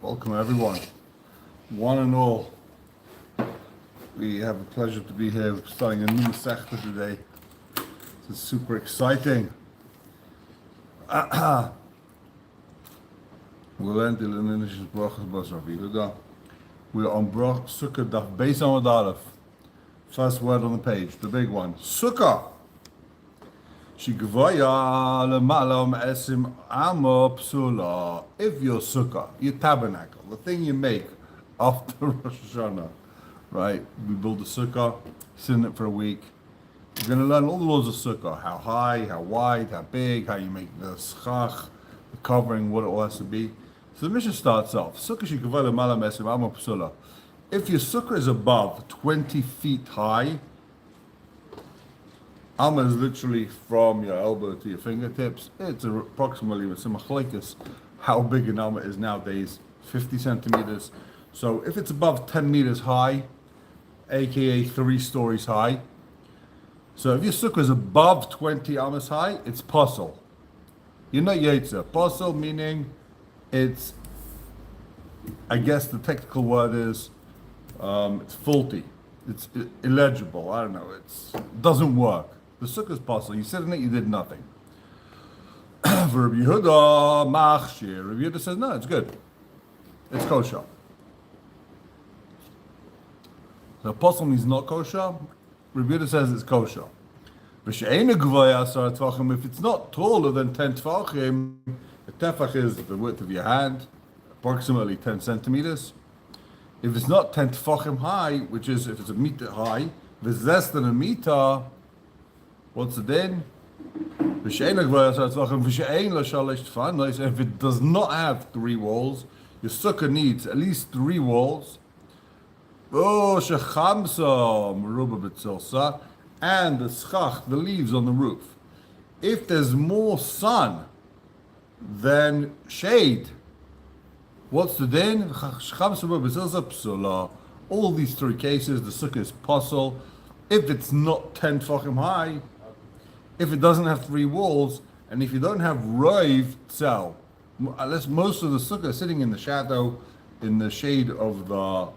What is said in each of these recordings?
Welcome everyone, one and all. We have the pleasure to be here starting a new Masechta today. This is super exciting. We'll end the Linish's Brachas Basar Viluda. We're on Sukkah Daf Beis Amud Aleph. First word on the page, the big one. Sukkah. Shigvaya lemala me'esim amo psula. If your sukkah, your tabernacle, the thing you make after Rosh Hashanah, right? We build a sukkah, sit in it for a week. We're going to learn all the laws of sukkah: how high, how wide, how big, how you make the schach, the covering, what it all has to be. So the mission starts off: Sukkah shigvaya lemala me'esim amo psula. If your sukkah is above 20 feet high. Amma is literally from your elbow to your fingertips. It's approximately, with some machlekes, how big an Amma is nowadays, 50 centimeters. So if it's above 10 meters high, aka 3 stories high, so if your sukkah is above 20 Ammas high, it's puzzle. You're not yetzer. Puzzle meaning it's, I guess the technical word is, it's faulty. It's illegible. I don't know. It doesn't work. The sukkah is puzzle. You sit in it, you did nothing. For Reb Yehuda, machshir. Reb Yehuda says, no, it's good. It's kosher. So puzzle means not kosher. Reb Yehuda says it's kosher. If it's not taller than 10 tefachim, the tefach is the width of your hand, approximately 10 centimeters. If it's not 10 tefachim high, which is if it's a meter high, if it's less than a meter, what's it then? If it does not have 3 walls, your sukkah needs at least 3 walls. And the schach, the leaves on the roof. If there's more sun than shade, what's the din? All these 3 cases, the sukkah is puzzle. If it's not 10 tefachim high, if it doesn't have 3 walls, and if you don't have roiv tzel, unless most of the sukkah is sitting in the shadow, in the shade of the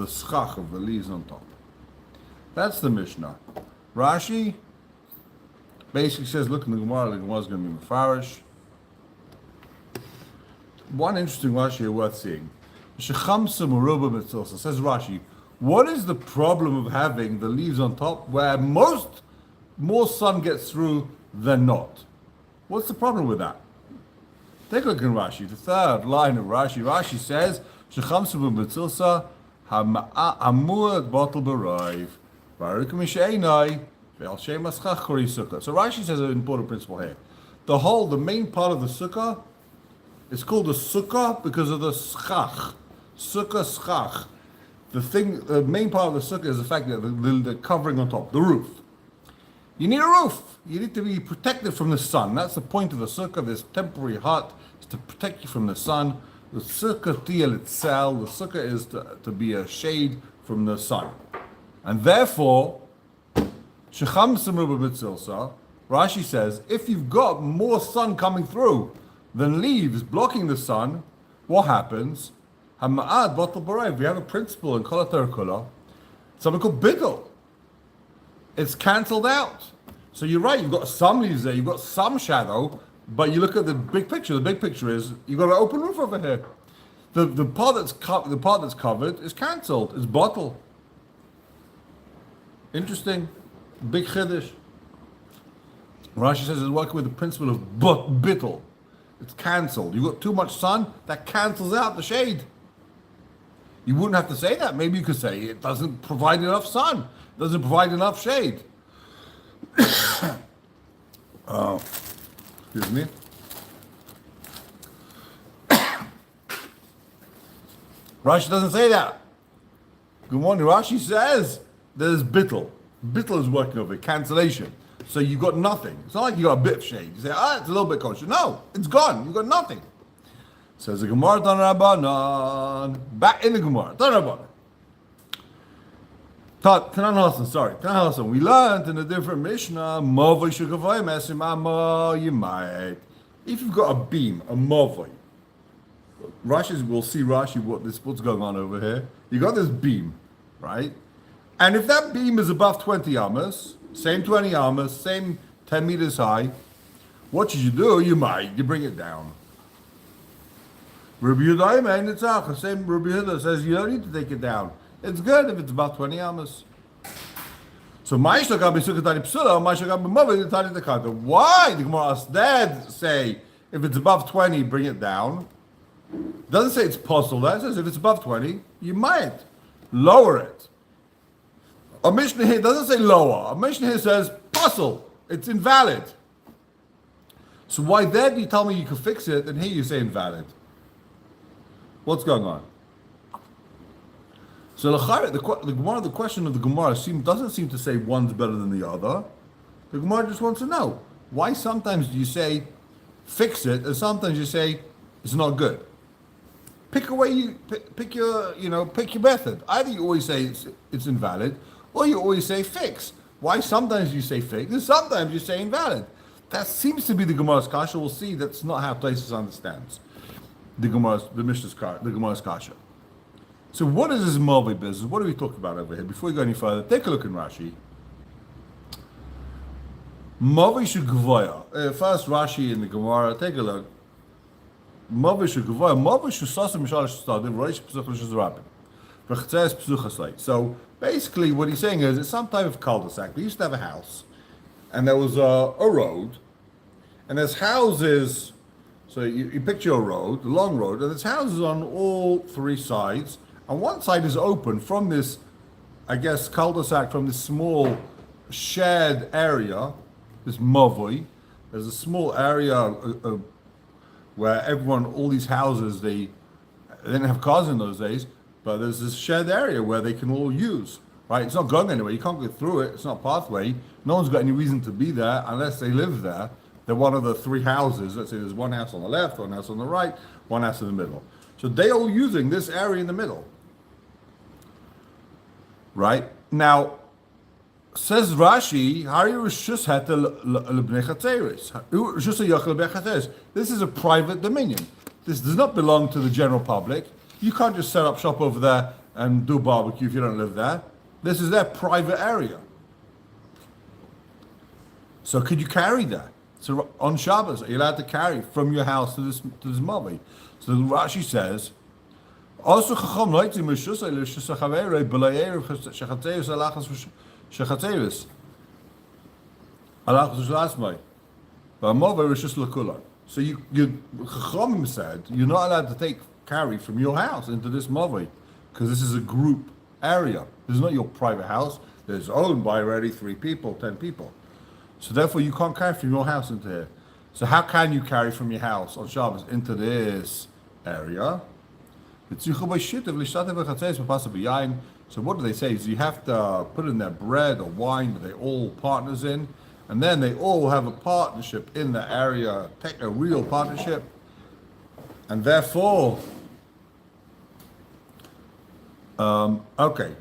schach, of the leaves on top. That's the Mishnah. Rashi basically says, look in the gemorah is going to be mefarish. One interesting Rashi here worth seeing. Says Rashi, what is the problem of having the leaves on top where more sun gets through than not? What's the problem with that? Take a look in Rashi, the 3rd line of Rashi. Rashi says, So Rashi says an important principle here. The main part of the sukkah, it's called a sukkah because of the schach. Sukkah schach. The main part of the sukkah is the fact that the covering on top, the roof. You need a roof. You need to be protected from the sun. That's the point of the sukkah. This temporary hut is to protect you from the sun. The sukkah tiel itself, the sukkah is to be a shade from the sun. And therefore, Rashi says, if you've got more sun coming through than leaves blocking the sun, what happens? We have a principle in Kol HaTorah Kula, something called bidul. It's cancelled out. So you're right, you've got some leaves there, you've got some shadow, but you look at the big picture. The big picture is you've got an open roof over here. The part that's covered is cancelled. It's bottle. Interesting. Big chiddush. Rashi says it's working with the principle of bittul. It's cancelled. You've got too much sun, that cancels out the shade. You wouldn't have to say that. Maybe you could say it doesn't provide enough sun. It doesn't provide enough shade. Excuse me. Rashi doesn't say that. Good morning. Rashi says there's bittul. Bittul is working over it, cancellation. So you've got nothing. It's not like you got a bit of shade. You say, it's a little bit kosher. No, it's gone. You've got nothing. Says the gemorah, Dan Rabbanan. Back in the gemorah, Dan Rabbanan. Tanan Hassan. We learned in a different Mishnah, if you've got a beam, a mavoi, we'll see Rashi what's going on over here. You got this beam, right? And if that beam is above 20 amas, same 20 amas, same 10 meters high, what should you do? You bring it down. Rabbi Yehuda Nitzach, same Rabbi Yehuda says you don't need to take it down. It's good if it's about 20 amas. So why the Gemara instead say if it's above 20, bring it down? It doesn't say it's possible. That says if it's above 20, you might lower it. A Mishnah here doesn't say lower. A Mishnah here says possible. It's invalid. So why then you tell me you can fix it, and here you say invalid? What's going on? So the question of the Gemara doesn't seem to say one's better than the other. The Gemara just wants to know why sometimes you say fix it, and sometimes you say it's not good. Pick your method. Either you always say it's invalid, or you always say fix. Why sometimes you say fix, and sometimes you say invalid? That seems to be the Gemara's kasha. We'll see that's not how Taisus understands the Gemara's kasha. So what is this Movi business? What are we talking about over here? Before we go any further, take a look in Rashi. Movi shugvoya. First Rashi in the Gemara. Take a look. Movi shugvoya. Movi shusasim mishalish stadim. Roish psuchas shizrabim. V'chetzeres psuchas leit. So basically, what he's saying is it's some type of cul-de-sac. We used to have a house, and there was a road, and there's houses. So you picture a road, a long road, and there's houses on all three sides, and one side is open from this, I guess, cul-de-sac, from this small shared area, this mavoi. There's a small area where all these houses, they didn't have cars in those days, but there's this shared area where they can all use, right? It's not going anywhere. You can't get through it. It's not a pathway. No one's got any reason to be there unless they live there. They're one of the three houses. Let's say there's one house on the left, one house on the right, one house in the middle. So they all using this area in the middle. Right? Now, says Rashi, this is a private dominion. This does not belong to the general public. You can't just set up shop over there and do barbecue if you don't live there. This is their private area. So could you carry that? So on Shabbos, are you allowed to carry from your house to this Mavi? So Rashi says, also Chacham loitzi mishusay l'shusachavei b'layeir shechatzeus alachas shechatzeus alachas shlasmai v'amovei rishus l'kulan. So you Chachamim said you're not allowed to carry from your house into this Mavi because this is a group area. This is not your private house. It's owned by already 3 people, 10 people. So therefore, you can't carry from your house into here. So how can you carry from your house on Shabbos into this area? So what do they say? Is you have to put in their bread or wine that they all partners in, and then they all have a partnership in the area, take a real partnership, and therefore, okay.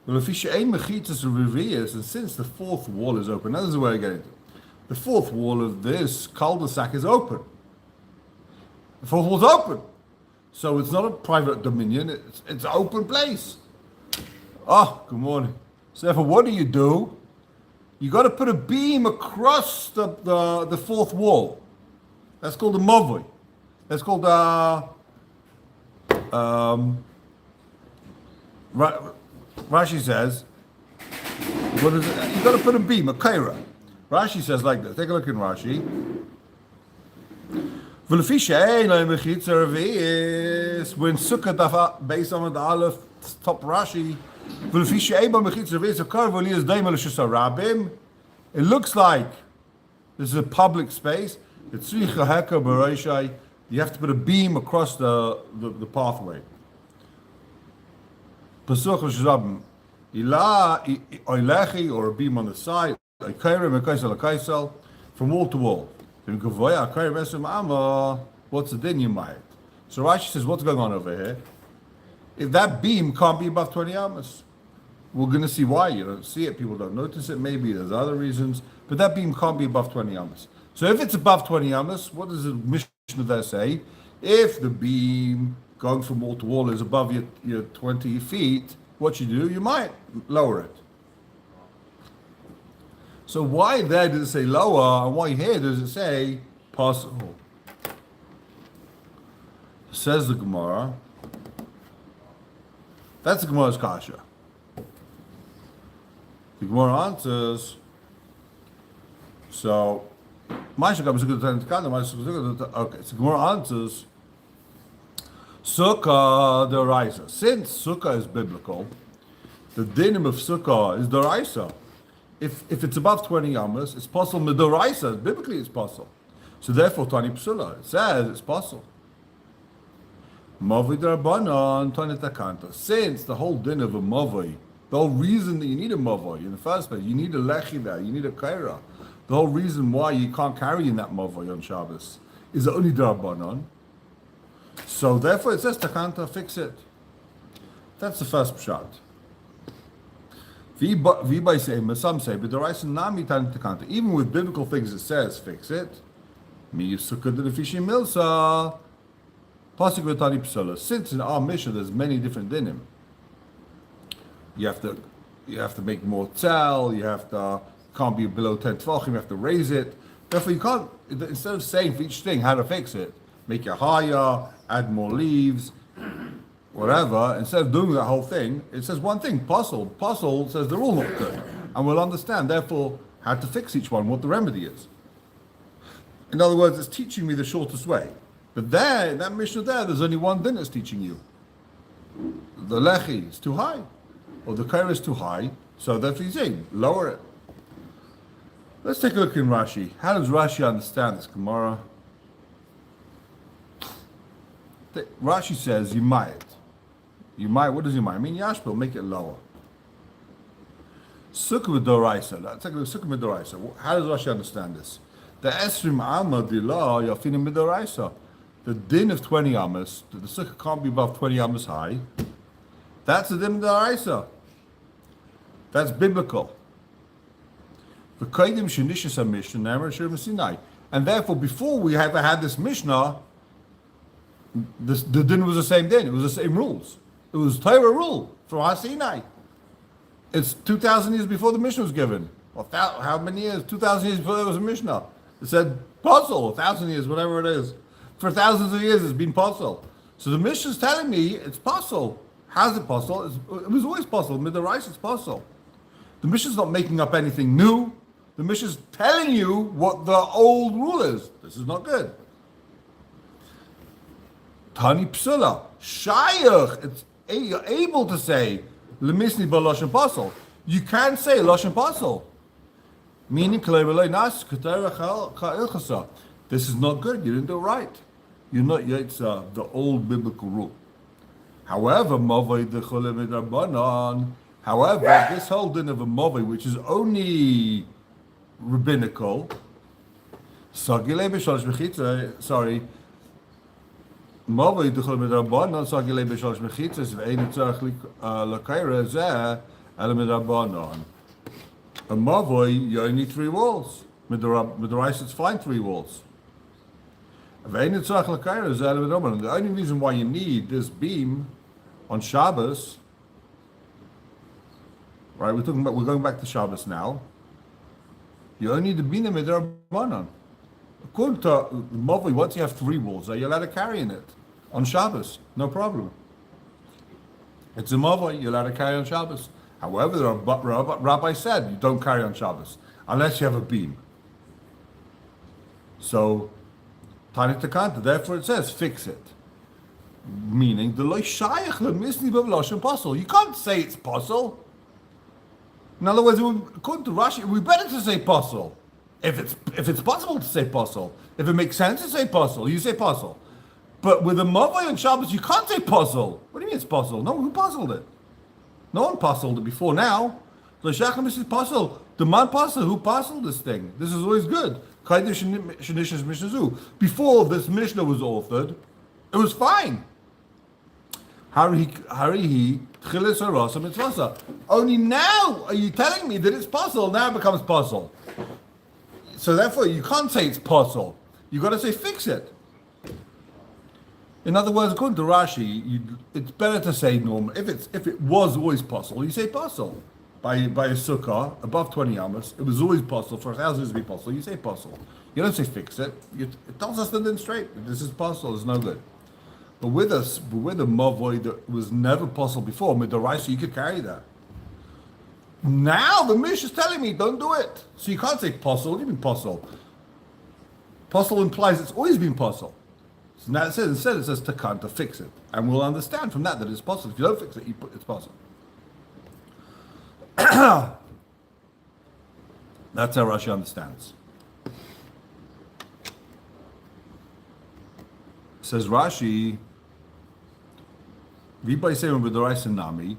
Well, if and since the fourth wall is open, now this is where I get into. The fourth wall of this cul-de-sac is open. The fourth wall is open. So it's not a private dominion, it's an open place. Oh, good morning. So therefore, what do? You got to put a beam across the fourth wall. That's called a mavoi. That's called Rashi says, what is it? You got to put a beam, a kaira. Rashi says like this. Take a look in Rashi. When Sukkah based on the Aleph, top Rashi, it looks like this is a public space. You have to put a beam across the pathway. Or a beam on the side, from wall to wall. What's the din you might? So Rashi says, what's going on over here? If that beam can't be above 20 amas, we're going to see why. You don't see it, people don't notice it, maybe there's other reasons, but that beam can't be above 20 amas. So if it's above 20 amas, what does the Mishnah there say? If the beam going from wall to wall is above your 20 feet, what you do, you might lower it. So why there does it say lower, and why here does it say possible? Says the gemorah. That's the gemorah's kasha. The gemorah answers. So, okay. So the gemorah answers. Sukkah deraisa. Since sukkah is biblical, the dinim of sukkah is deraisa. If it's above 20 amas, it's possible midaraisa. Biblically, it's possible. So therefore, tani psula. It says it's possible. Mavi darabanan tani takanta. Since the whole din of a mavi, the whole reason that you need a mavi in the first place, you need a lechida, you need a kaira. The whole reason why you can't carry in that mavi on Shabbos is only darabanan. So therefore, it says takanta, fix it. That's the first pshat. Some say, but even with biblical things, it says fix it. Since in our mission there's many different dinim, you have to make more tzal, can't be below 10 tvachim, you have to raise it. Therefore, you can't, instead of saying for each thing how to fix it, make it higher, add more leaves, whatever, instead of doing that whole thing, it says one thing, puzzle. Puzzle says they're all not good. And we'll understand, therefore, how to fix each one, what the remedy is. In other words, it's teaching me the shortest way. But there, in that Mishnah there's only one thing that's teaching you. The lechi is too high, or the kaira is too high, so therefore he's saying, lower it. Let's take a look in Rashi. How does Rashi understand this gemorah? Rashi says, you might. What does you might? I mean, Yashpil, make it lower. Sukkah v'doraisa. Let's take a look at Sukkah v'doraisa. How does Rashi understand this? The Esrim Amma Dilah Yafinim v'doraisa. The din of 20 amas, that the sukkah can't be above 20 amas high, that's the din v'doraisa. That's biblical. V'kaidim shenishas ha-mishnah ne'amar shir v'sinai. And therefore, before we ever had this Mishnah, the din was the same din. It was the same rules. It was Torah rule from Har-Sinai. It's 2,000 years before the Mishnah was given. Well, how many years? 2,000 years before there was a Mishnah. It said puzzle, 1,000 years, whatever it is. For thousands of years, it's been puzzle. So the Mishnah is telling me it's puzzle. How's it puzzle? It was always puzzle. Midarais, it's puzzle. The Mishnah is not making up anything new. The Mishnah is telling you what the old rule is. This is not good. Tani psula, shayach. You're able to say lemisni ba lashon pasol. You can say lashon pasol, meaning this is not good. You didn't do it right. You're not. It's the old biblical rule. However, this whole din of a mavai, which is only rabbinical, Mavai duchol midrabanan sagilei b'shalosh mechitzas ve'ein tzarich l'kaira zeh ele midrabanan. A mavai, you only need 3 walls. Midrash, it's fine 3 walls. Ve'ein tzarich l'kaira zeh ele midrabanan. The only reason why you need this beam on Shabbos, right? We're going back to Shabbos now. You only need the beam midrabanan. According to Mavli, once you have 3 walls, are you allowed to carry in it on Shabbos? No problem. It's a Mavli, you're allowed to carry on Shabbos. However, the rabbi said you don't carry on Shabbos unless you have a beam. So, Tani Takanta, therefore it says fix it. Meaning, the loy shayach lemisni b'v'loshen pasol. You can't say it's pasol. In other words, according to Rashi, it would be better to say pasol. If it's possible to say puzzle, if it makes sense to say puzzle, you say puzzle. But with a mavai on Shabbos, you can't say puzzle. What do you mean it's puzzle? No, who puzzled it? No one puzzled it before now. The Shacham is puzzle. The man puzzle, who puzzled this thing? This is always good. Before this Mishnah was authored, it was fine. Only now are you telling me that it's puzzle? Now it becomes puzzle. So therefore, you can't say it's puzzle. You got to say fix it. In other words, according to Rashi, it's better to say normal. If it was always possible, you say possible. By a sukkah above 20 amas, it was always possible for 1,000 years to be possible. You say possible. You don't say fix it. It tells us the din straight. This is possible. It's no good. But with a mavoi that was never possible before, with the rice, you could carry that. Now the Mish is telling me don't do it. So you can't say possible. What do you mean possible? Possible implies it's always been possible. So now instead it says takan, to fix it, and we'll understand from that it's possible. If you don't fix it, it's possible. That's how Rashi understands. Says Rashi, Nami.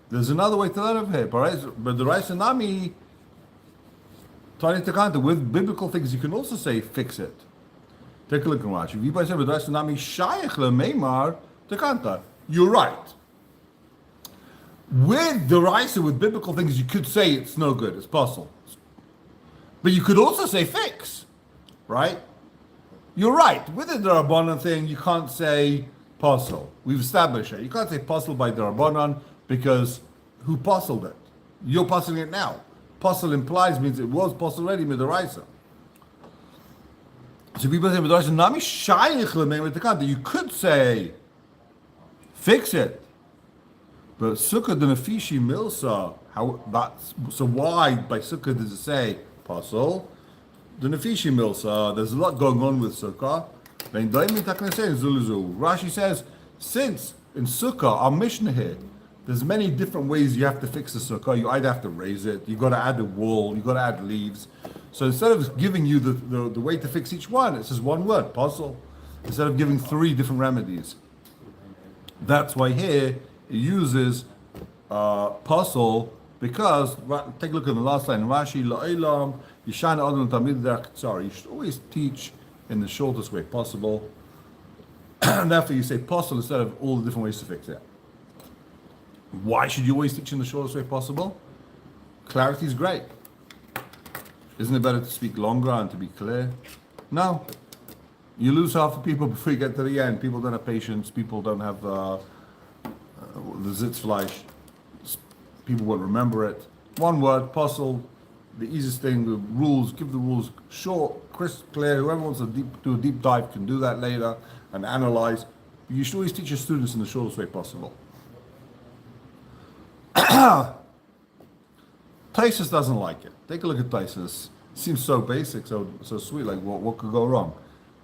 There's another way to learn of here. But the Rice and Nami, with biblical things, you can also say fix it. Take a look at Rashi. You're right. With the Raisa, with biblical things, you could say it's no good, it's possible. But you could also say fix, right? You're right. With the Rabbanan thing, you can't say possible. We've established it. You can't say possible by the Rabbanan because who postled it? You're postling it now. Postle implies means it was postled already with the Raisa. So people say with the Raisa, Nami Shayich L'mei, you could say fix it. But Sukkah the Nefishi Milsa, so why by Sukkah does it say postle? The Nefishi Milsa, there's a lot going on with Sukkah. Rashi says, since in Sukkah, our Mishnah here, there's many different ways you have to fix the Sukkah. You either have to raise it, you got to add a wall, you got to add leaves. So instead of giving you the way to fix each one, it says one word, postle. Instead of giving 3 different remedies. That's why here it uses postle, because take a look at the last line. Rashi la'olam yishan adam tamid derech tzara. You should always teach in the shortest way possible, and therefore you say postle instead of all the different ways to fix it. Why should you always teach in the shortest way possible? Clarity is great. Isn't it better to speak longer and to be clear? No. You lose half the people before you get to the end. People don't have patience. People don't have the Sitzfleisch. People won't remember it. One word, postle, the easiest thing, the rules, give the rules short, crisp, clear. Whoever wants to do a deep dive can do that later and analyze. You should always teach your students in the shortest way possible. Taisus doesn't like it. Take a look at Taisus. It seems so basic, so sweet, like what could go wrong?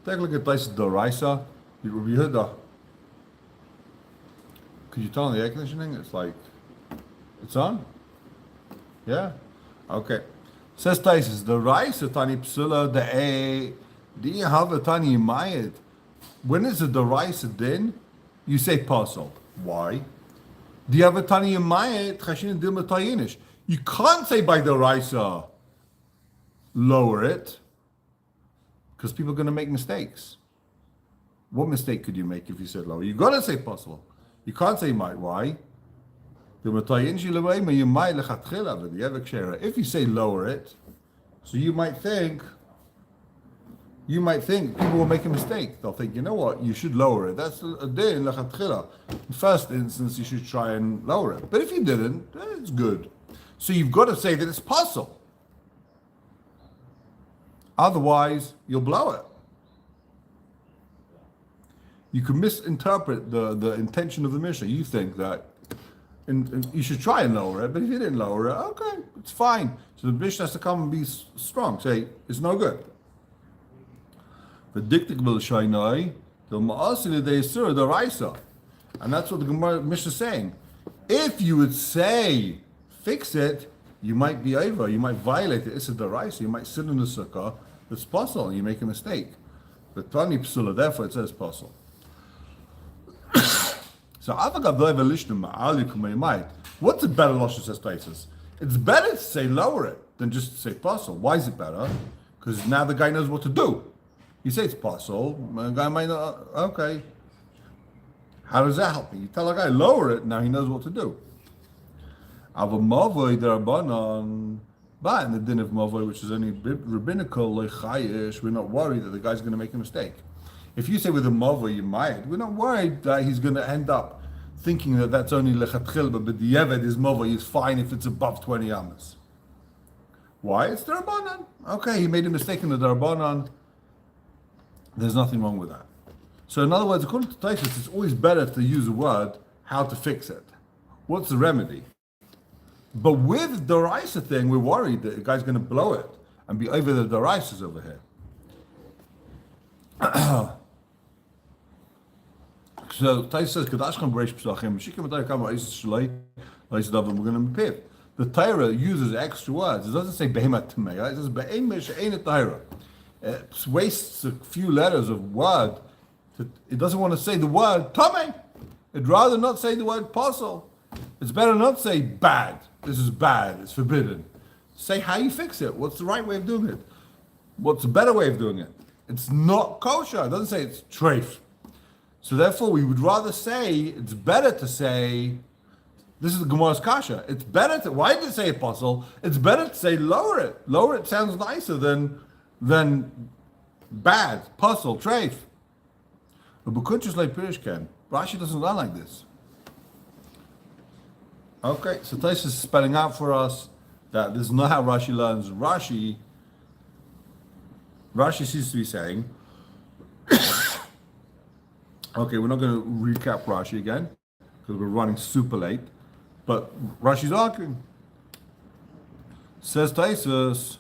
Take a look at Taisus Doraisa. You heard the... Could you turn on the air conditioning? It's like... It's on? Yeah? Okay. Says Taisus, Doraisa Tani Psula the A... Do you have a Tani Mayit? When is a Doraisa din? You say puzzle. Why? Do you have a Tani Mayit? Chashin Dilma Tayinish. You can't say by Doraisa lower it, because people are going to make mistakes. What mistake could you make if you said lower? You got to say possible. You can't say might. Why? If you say lower it, so you might think people will make a mistake. They'll think, you know what, you should lower it. That's a din lechatchila. In first instance, you should try and lower it. But if you didn't, it's good. So you've got to say that it's possible. Otherwise, you'll blow it. You can misinterpret the intention of the Mishnah. You think that you should try and lower it, but if you didn't lower it, okay, it's fine. So the Mishnah has to come and be strong. Say, it's no good. And that's what the Gemara Mishnah is saying. If you would say, fix it, you might be over, you might violate it. It's a deraisa. You might sit in the sukkah. It's possible, and you make a mistake. But Tani Psula, therefore it says possible. So what's a better lashon, says Taisus? It's better to say lower it than just to say possible. Why is it better? Because now the guy knows what to do. You say it's possible, the guy might not, okay. How does that help me? You tell a guy lower it, now he knows what to do. But in the din of Mavoi, which is only rabbinical, we're not worried that the guy's going to make a mistake. If you say with a mova you might, we're not worried that he's going to end up thinking that that's only lechatchil, but the yeved is mova is fine if it's above 20 amas. Why? It's Darbanan. Okay, he made a mistake in the Darbanan. There's nothing wrong with that. So in other words, according to Taisus, it's always better to use a word, how to fix it. What's the remedy? But with the Doraisa thing, we're worried that the guy's going to blow it and be over the Doraisas over here. So Taisus says, Kadashchan Breish Psachim, Shikim Atay Kama Isis Shalei, Isis Davam, we're going to be The Torah uses extra words. It doesn't say Behemat Tameya, it says Be'emesh Ein Torah. It wastes a few letters of word. It doesn't want to say the word Tameh. It'd rather not say the word Apostle. It's better not say bad. This is bad. It's forbidden. Say how you fix it. What's the right way of doing it? What's the better way of doing it? It's not kosher. It doesn't say it's treif. So therefore, we would rather say, it's better to say, this is the gemorah's kasha. It's better to, why did it say apostle? It's better to say lower it. Lower it sounds nicer than bad, apostle, treif. But Bukunchus like Pirishken. Rashi doesn't learn like this. Okay, so Taisus is spelling out for us that this is not how Rashi learns. Rashi seems to be saying, okay, we're not going to recap Rashi again because we're running super late. But Rashi's arguing. Says Taisus.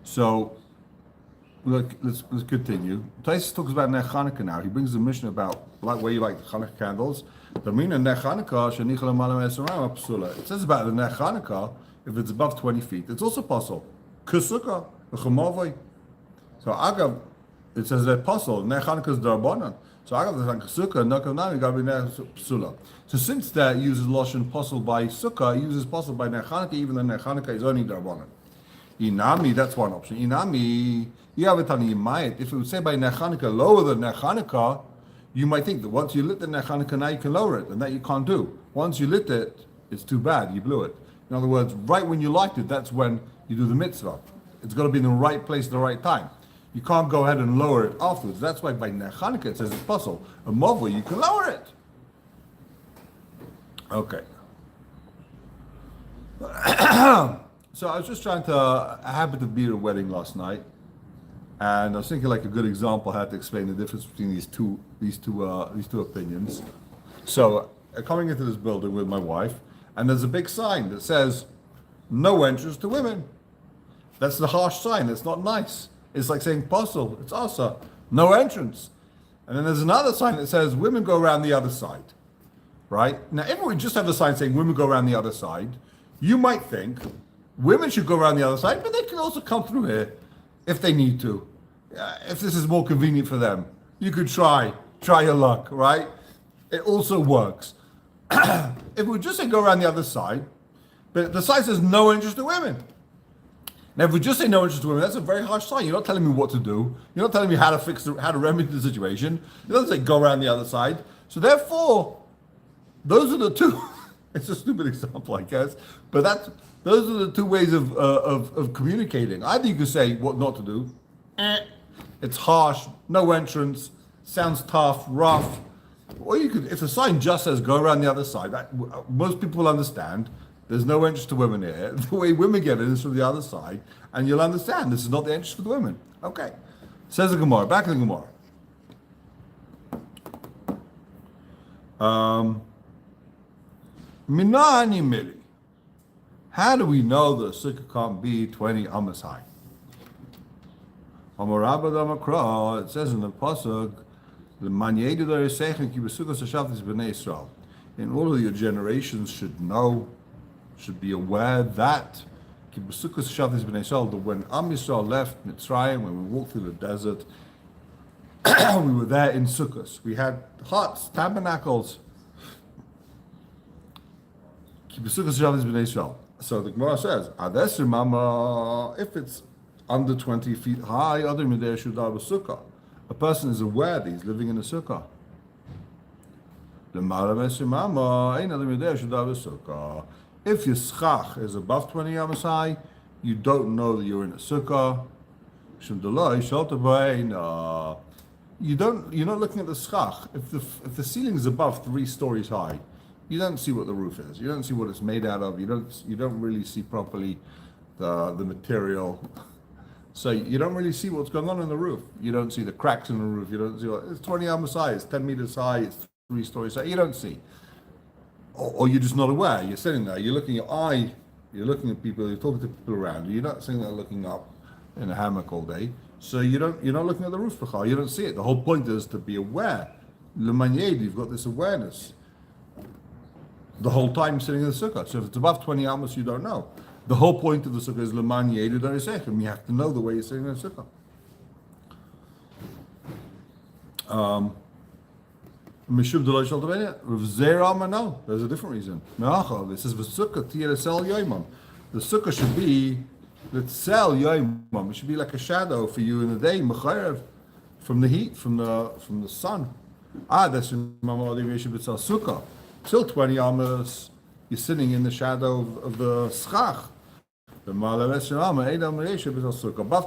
So look, let's continue. Taisus talks about Ner Chanukah now. He brings the mission about where you like the Chanukah candles. The meaning Ner Chanukah shenichal malam esarayim psula. It says about the Ner Chanukah, if it's above 20 feet, it's also possible. Kusukah, the So agav, it says that apostle Ner Chanukah is darbanan. So agav the sukkah nakav gabi Ner psula. So since that uses lashon apostle by sukkah, it uses apostle by Ner Chanukah, even though Ner Chanukah is only darbanan. Inami, that's one option. Inami, you have it on you might. If it would say by Ner Chanukah lower than Ner Chanukah, you might think that once you lit the Ner Chanukah, now you can lower it, and that you can't do. Once you lit it, it's too bad, you blew it. In other words, right when you light it, that's when you do the mitzvah. It's got to be in the right place at the right time. You can't go ahead and lower it afterwards. That's why by Ner Chanukah it says it's possible. A mova, you can lower it. Okay. So I was just trying to, I happened to be at a wedding last night, and I was thinking like a good example how to explain the difference between these two opinions. So coming into this building with my wife, and there's a big sign that says, "No entrance to women." That's the harsh sign. It's not nice. It's like saying "Apostle." It's asa, no entrance. And then there's another sign that says, "Women go around the other side." Right now, if we just have the sign saying "Women go around the other side," you might think women should go around the other side, but they can also come through here if they need to. If this is more convenient for them, you could try your luck, right? It also works. If we just say go around the other side, but the sign says no entrance to women. Now, if we just say no entrance to women, that's a very harsh sign. You're not telling me what to do. You're not telling me how to remedy the situation. It doesn't say go around the other side. So therefore, those are the two. It's a stupid example, I guess, but those are the two ways of communicating. Either you can say what not to do. It's harsh, no entrance, sounds tough, rough. Or you could, if the sign just says go around the other side, most people will understand. There's no entrance to women here. The way women get it is from the other side, and you'll understand this is not the entrance for the women. Okay. Says the gemorah. Back in the gemorah. Minani mili. How do we know the sukkah can't be 20 amas high? It says in the pasuk, in all of your generations should know, should be aware that that when Am Yisrael left Mitzrayim, when we walked through the desert, we were there in sukkahs. We had huts, tabernacles. So the Gemara says, if it's under 20 feet high, a person is aware that he's living in a sukkah. If your schach is above 20 amas high, you don't know that you're in a sukkah. You're not looking at the schach. If the ceiling is above 3 stories high, you don't see what the roof is. You don't see what it's made out of. You don't really see properly the material. So you don't really see what's going on in the roof. You don't see the cracks in the roof. You don't see it's 20 amos high, it's 10 meters high, it's 3 stories high. You don't see. Or you're just not aware. You're sitting there, you're looking at people, you're talking to people around you. You're not sitting there looking up in a hammock all day. So you're not looking at the roof. You don't see it. The whole point is to be aware. You've got this awareness the whole time sitting in the sukkah. So if it's above 20 amos, you don't know. The whole point of the sukkah is leman yedu darisechem. You have to know the way you're sitting in the sukkah. Mishum delay shal tavenia. Rav Zera no. There's a different reason. This is v'sukkah tiyasel yoimam. The sukkah should be sell yoimam. It should be like a shadow for you in the day, mechayev, from the heat, from the sun. That's in mamadi yeshivs sukkah. Till 20 amos, you're sitting in the shadow of the schach. Above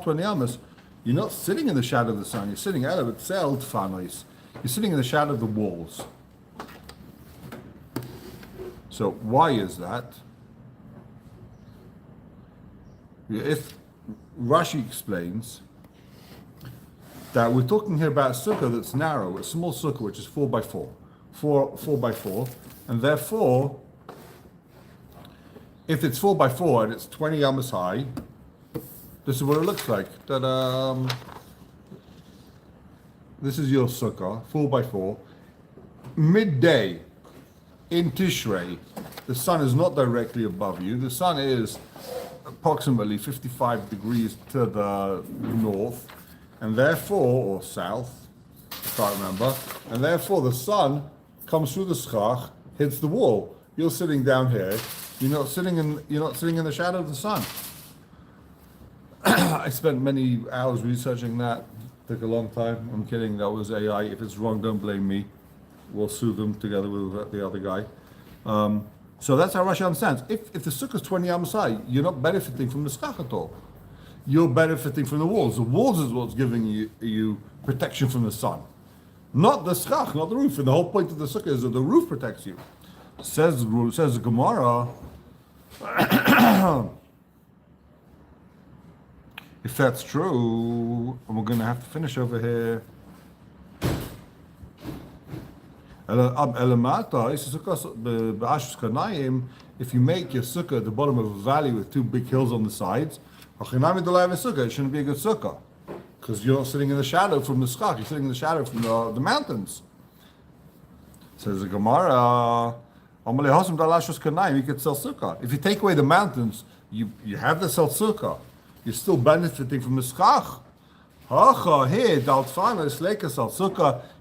20 amos, you're not sitting in the shadow of the sun. You're sitting out of it. You're sitting in the shadow of the walls. So why is that? If Rashi explains that we're talking here about a sukkah that's narrow, a small sukkah which is 4 by 4 by 4, and therefore, if it's 4 by 4 and it's 20 amos high, this is what it looks like. This is your sukkah, 4 by 4. Midday in Tishrei, the sun is not directly above you. The sun is approximately 55 degrees to the north, and therefore, or south, I can't remember, and therefore the sun comes through the schach, hits the wall. You're sitting down here. You're not sitting in the shadow of the sun. I spent many hours researching that. Took a long time. I'm kidding. That was AI. If it's wrong, don't blame me. We'll sue them together with the other guy. So that's how Rashi understands. If the sukkah is 20 amos high, you're not benefiting from the schach at all. You're benefiting from the walls. The walls is what's giving you protection from the sun. Not the schach, not the roof. And the whole point of the sukkah is that the roof protects you. Says the gemorah. If that's true, and we're going to have to finish over here. If you make your sukkah at the bottom of a valley with 2 big hills on the sides, it shouldn't be a good sukkah. Because you're not sitting in the shadow from the schach, you're sitting in the shadow from the mountains. Says the gemorah, you could sell sukkah. If you take away the mountains, you have the sell sukkah. You're still benefiting from the schach.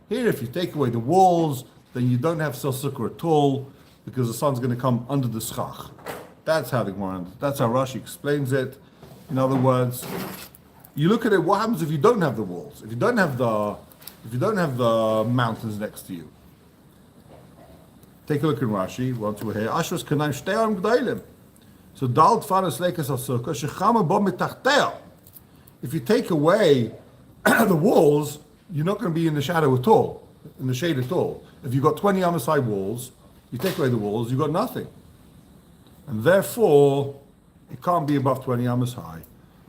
Here, if you take away the walls, then you don't have sell sukkah at all, because the sun's going to come under the schach. That's how that's how Rashi explains it. In other words, you look at it. What happens if you don't have the walls? If you don't have the mountains next to you? Take a look in Rashi. Once we're here, Ashras Kanaim Shteim G'dailim. So Dalt Faras Lekas Asukkah Shechama Bo Mitachteah. If you take away the walls, you're not going to be in the shadow at all, in the shade at all. If you've got 20 Amasai walls, you take away the walls, you've got nothing. And therefore, it can't be above 20 Amos high.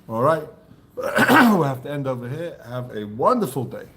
All right? We'll have to end over here. Have a wonderful day.